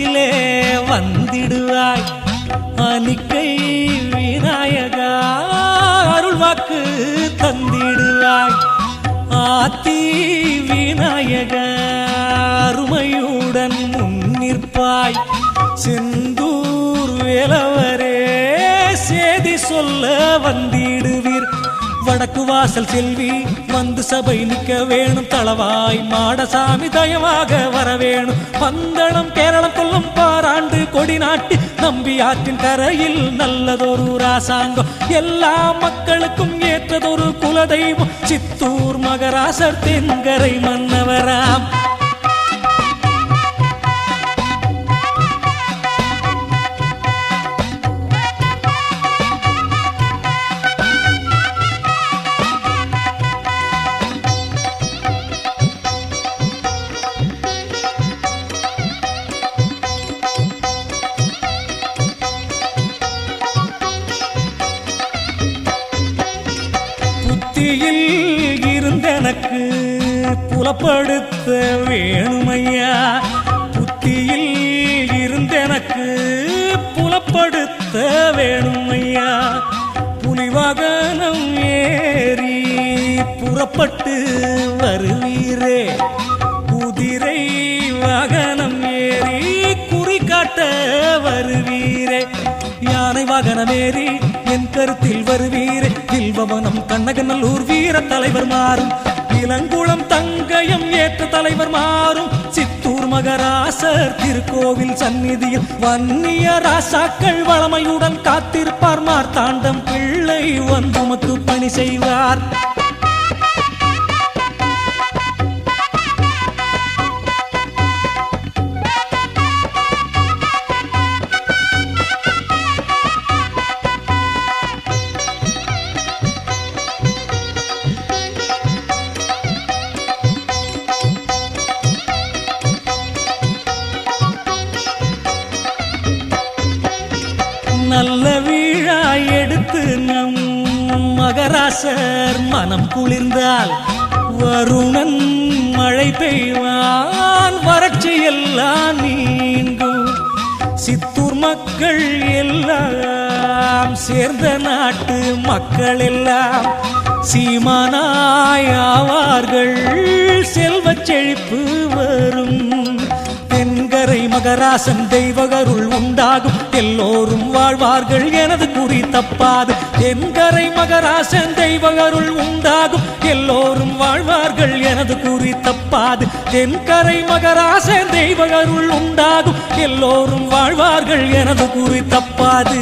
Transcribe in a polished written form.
அருகிலே வந்திடுவாய் அனிக்கை விநாயகா அருள்வாக்கு தந்திடுவாய் ஆத்தி விநாயக அருமையுடன் முன்னிற்பாய் செந்தூர் வேலவரே சேதி சொல்ல வந்திடுவீர் வடக்கு வாசல் செல்வி வந்து சபை நிற்க வேணும் தளவாய் மாடசாமி தயவாக வர வேணும் பந்தளம் கேரளம் கொல்லம் பாராண்டு கொடி நாட்டி நம்பி ஆற்றின் கரையில் நல்லதொரு ராசாங்கம் எல்லா மக்களுக்கும் ஏற்றதொரு குலதெய்வம் சித்தூர் மகராசர் தென்கரை மன்னவராம் புத்தியில் இருந்தெனக்கு புலப்படுத்த வேணுமையா புத்தியில் இருந்தெனக்கு புலப்படுத்த வேணுமையா புலிவாகனம் ஏறி புறப்பட்டு வருவீரே குதிரை வாகனம் ஏறி குறி காட்ட வருவீரே யானை வாகனம் ஏறி என் கருத்தில் வருவீரே வில்வவனம் கண்ணகநல்லூர் வீர தலைவர் மாறும் இளங்குளம் தங்கயம் ஏற்ற தலைவர் மாறும் சித்தூர் மகராசர் திருக்கோவில் சந்நிதியில் வன்னிய ராசாக்கள் வளமையுடன் காத்திருப்பார் மார்த்தாண்டம் பிள்ளை வந்து பணி செய்வார் நல்ல வீழா எடுத்து நம் மகராசர் மனம் குளிர்ந்தால் வருணன் மழை பெய்வான் வறட்சி எல்லாம் நீங்கும் சித்தூர் மக்கள் எல்லாம் சேர்ந்த நாட்டு மக்கள் எல்லாம் சீமானாய் ஆவார்கள் செல்வச் செழிப்பு வரும் தென்கரை மகராசன் தெய்வகருள் உண்டாகும் எல்லோரும் வாழ்வார்கள் எனது குறி தப்பாது தென்கரை மகராசன் தெய்வகருள் உண்டாகும் எல்லோரும் வாழ்வார்கள் எனது குறி தப்பாது தென்கரை மகராசன் தெய்வகருள் உண்டாகும் எல்லோரும் வாழ்வார்கள் எனது குறி தப்பாது